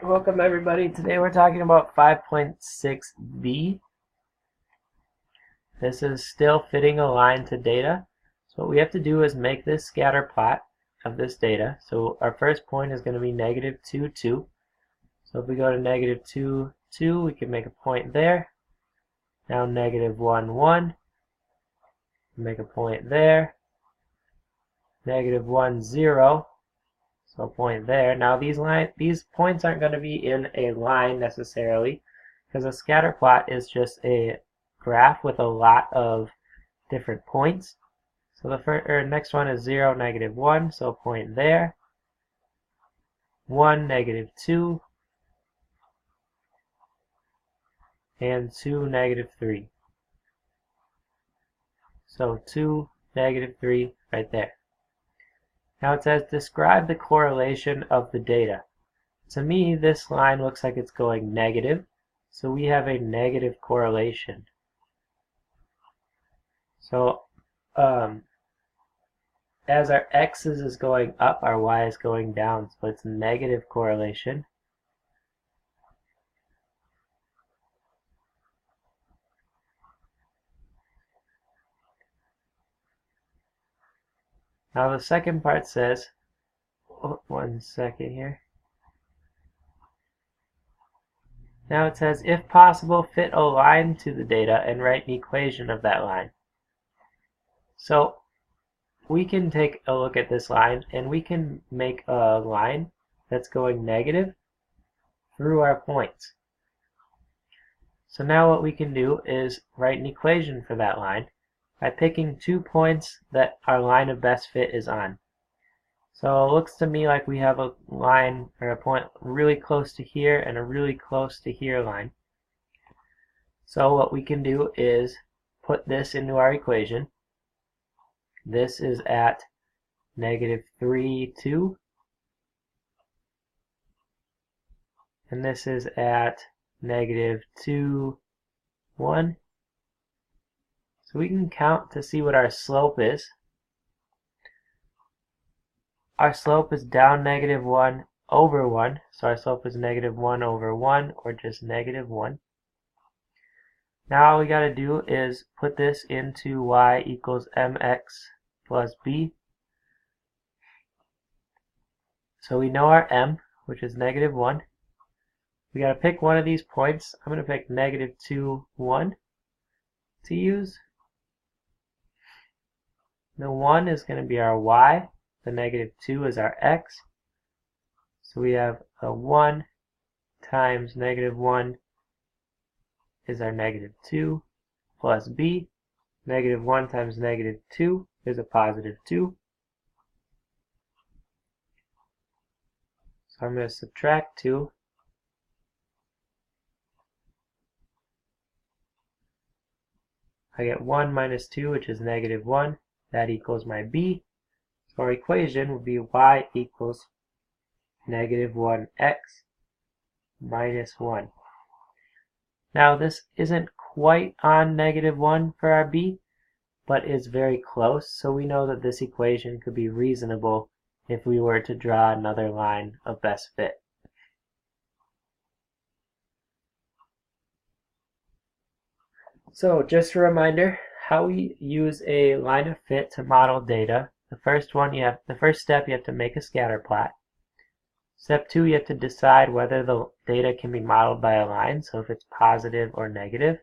Welcome everybody. Today we're talking about 5.6b. This is still fitting a line to data. So what we have to do is make this scatter plot of this data. So our first point is going to be negative 2, 2. So if we go to negative 2, 2, we can make a point there. Now negative 1, 1. Make a point there. Negative 1, 0. So a point there. Now these points aren't going to be in a line necessarily, because a scatter plot is just a graph with a lot of different points. So the next one is 0, negative 1, so a point there. 1, negative 2, and 2, negative 3. So 2, negative 3 right there. Now it says describe the correlation of the data. To me, this line looks like it's going negative, so we have a negative correlation. So as our x's is going up, our y is going down, so it's negative correlation. Now the second part says, one second here. Now it says, if possible, fit a line to the data and write an equation of that line. So we can take a look at this line and we can make a line that's going negative through our points. So now what we can do is write an equation for that line by picking 2 points that our line of best fit is on. So it looks to me like we have a line or a point really close to here and a really close to here line. So what we can do is put this into our equation. This is at negative 3, 2. And this is at negative 2, 1. So we can count to see what our slope is. Our slope is down negative 1 over 1. So our slope is negative 1 over 1, or just negative 1. Now all we got to do is put this into y equals mx plus b. So we know our m, which is negative 1. We got to pick one of these points. I'm going to pick negative 2, 1 to use. The 1 is going to be our y. The negative 2 is our x. So we have a 1 times negative 1 is our negative 2 plus b. Negative 1 times negative 2 is a positive 2. So I'm going to subtract 2. I get 1 minus 2, which is negative 1. That equals my b. So our equation would be y equals negative 1x minus 1. Now this isn't quite on negative 1 for our b, but is very close, so we know that this equation could be reasonable if we were to draw another line of best fit. So just a reminder how we use a line of fit to model data. The first step, you have to make a scatter plot. Step 2, you have to decide whether the data can be modeled by a line, so if it's positive or negative.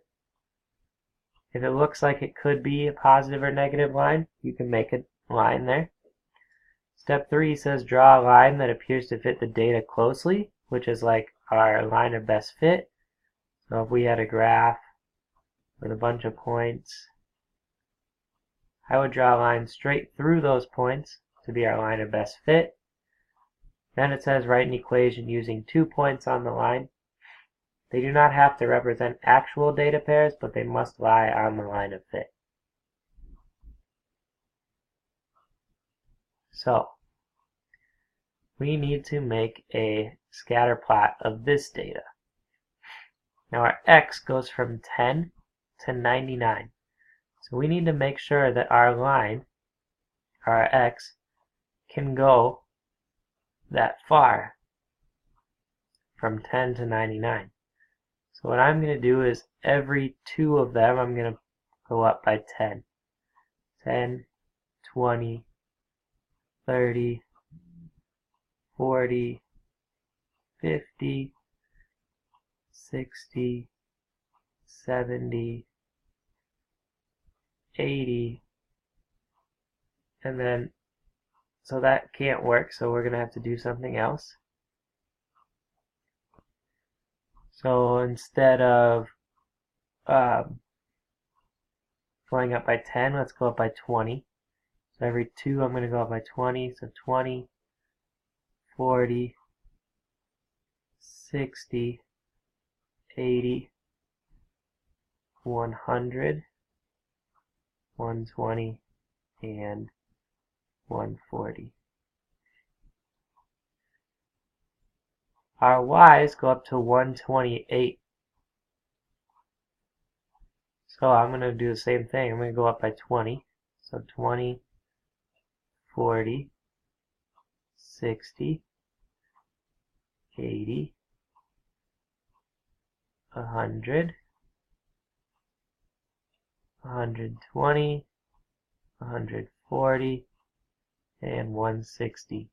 If it looks like it could be a positive or negative line, you can make a line there. Step 3 says draw a line that appears to fit the data closely, which is like our line of best fit. So if we had a graph with a bunch of points, I would draw a line straight through those points to be our line of best fit. Then it says write an equation using 2 points on the line. They do not have to represent actual data pairs, but they must lie on the line of fit. So we need to make a scatter plot of this data. Now our x goes from 10 to 99. So we need to make sure that our line, our x, can go that far. from 10 to 99. So what I'm going to do is every two of them I'm going to go up by 10. 10, 20, 30, 40, 50, 60, 70, 80, and then, so that can't work, so we're going to have to do something else. So instead of going up by 10, let's go up by 20. So every two I'm going to go up by 20, so 20, 40, 60, 80, 100, 120, and 140. Our y's go up to 128. So I'm going to do the same thing. I'm going to go up by 20. So 20, 40, 60, 80, 100, 120, 140, and 160.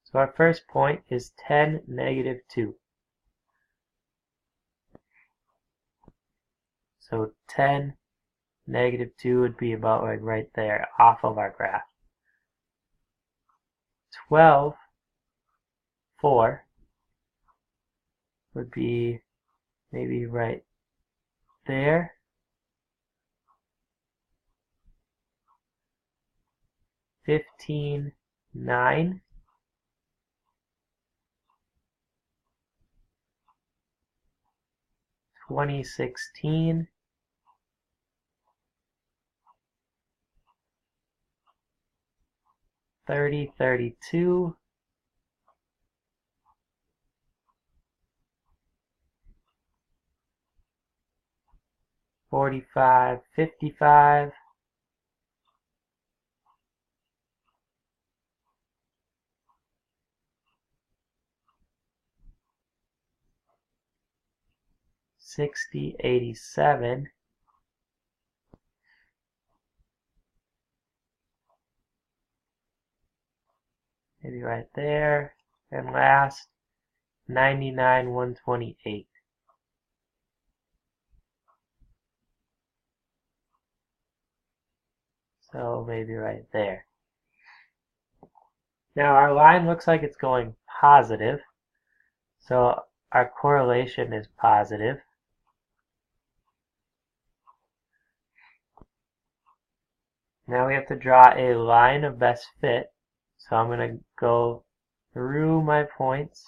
So our first point is 10, negative 2. So 10, negative 2 would be about like right there off of our graph. 12, 4 would be maybe right there. 15, 9. 2016. 30, 32. 45, 55. 60, 87. Maybe right there. And last, 99, 128. So maybe right there. Now our line looks like it's going positive. So our correlation is positive. Now we have to draw a line of best fit. So I'm going to go through my points.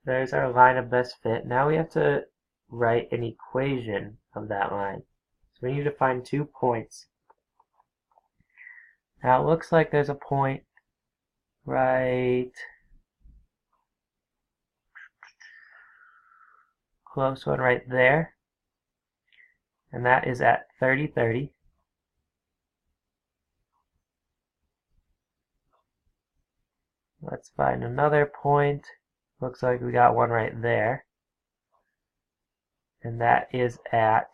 There's our line of best fit. Now we have to write an equation of that line. So we need to find 2 points. Now it looks like there's a point right close one right there. And that is at 30, 30. Let's find another point. Looks like we got one right there. And that is at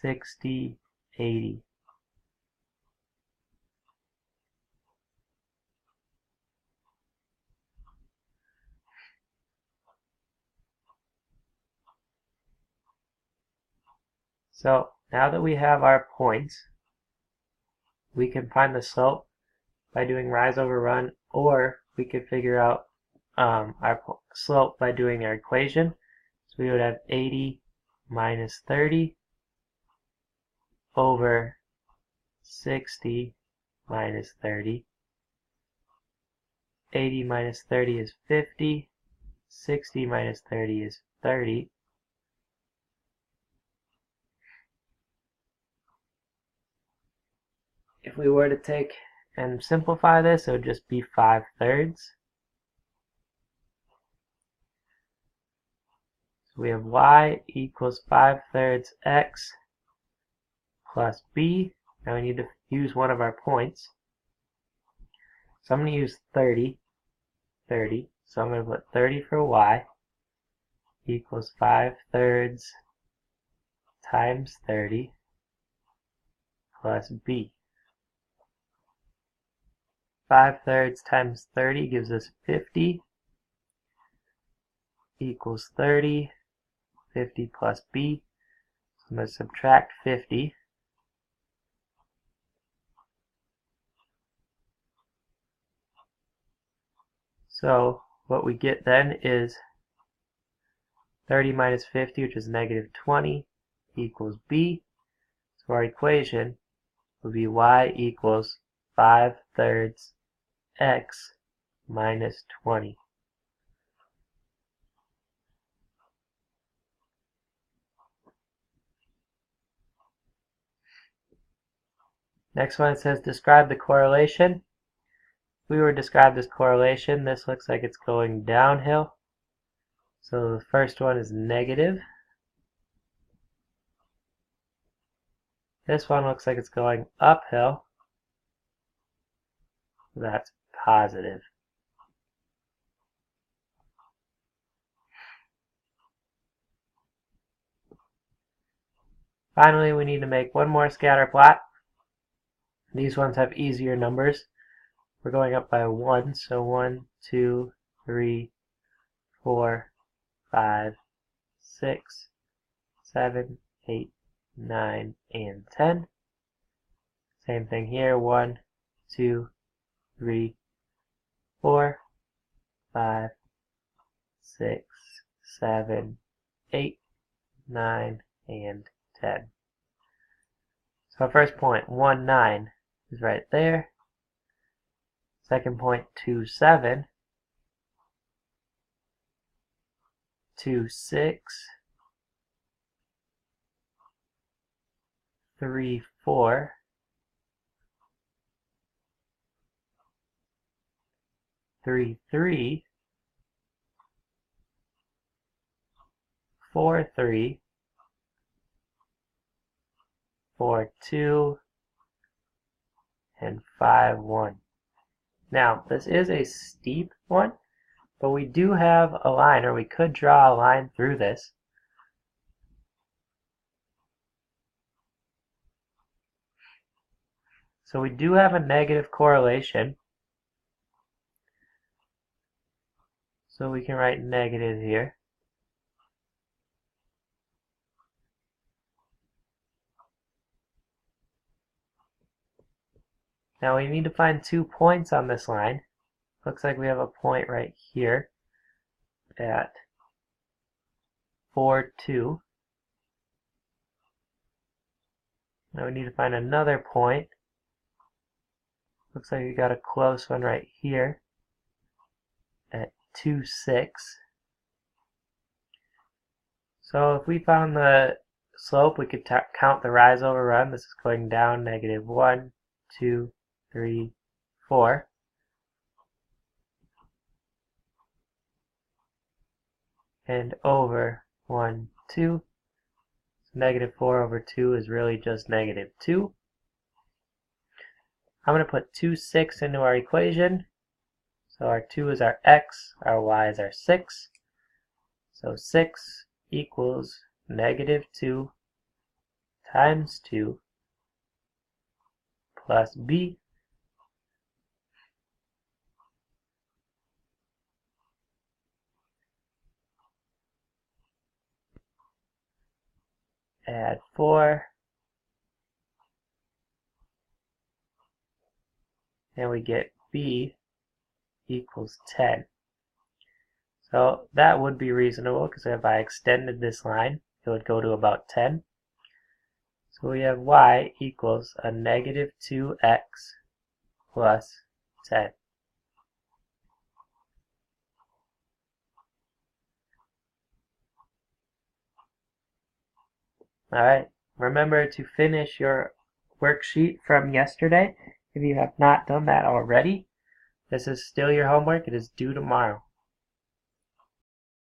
60, 80. So now that we have our points, we can find the slope by doing rise over run, or we could figure out our slope by doing our equation. So we would have 80 minus 30 over 60 minus 30. 80 minus 30 is 50. 60 minus 30 is 30. If we were to take and simplify this, it would just be 5/3. So we have y equals 5/3 x plus b. Now we need to use one of our points. So I'm going to use 30. So I'm going to put 30 for y equals 5/3 times 30 plus b. 5/3 times 30 gives us 50 equals 30. 50 plus b. So I'm going to subtract 50. So what we get then is 30 minus 50, which is negative 20, equals b. So our equation would be y equals 5/3 x minus 20. Next one, it says describe the correlation. If we were to describe this correlation, this looks like it's going downhill. So the first one is negative. This one looks like it's going uphill. That's positive. Finally, we need to make one more scatter plot. These ones have easier numbers. We're going up by 1, so 1, 2, 3, 4, 5, 6, 7, 8, 9, and 10. Same thing here, 1, 2, 3, 4, 5, 6, 7, 8, 9, and 10. So our first point, 1, 9, is right there. Second point, 2, 7, 2, 6, 3, 4, 3, 3, 4, 3, 4, 2, and 5, 1. Now, this is a steep one, but we do have a line, or we could draw a line through this. So we do have a negative correlation. So we can write negative here. Now we need to find 2 points on this line. Looks like we have a point right here at 4, 2. Now we need to find another point. Looks like we got a close one right here at 2, 6. So if we found the slope, we could count the rise over run. This is going down negative 1, 2, 3, 4. And over 1, 2. So negative 4 over 2 is really just negative 2. I'm going to put 2, 6 into our equation. So our 2 is our x, our y is our 6. So 6 equals negative 2 times 2 plus b. Add 4. And we get b equals 10. So that would be reasonable, because if I extended this line, it would go to about 10. So we have y equals a negative 2x plus 10. Alright, remember to finish your worksheet from yesterday if you have not done that already. This is still your homework. It is due tomorrow.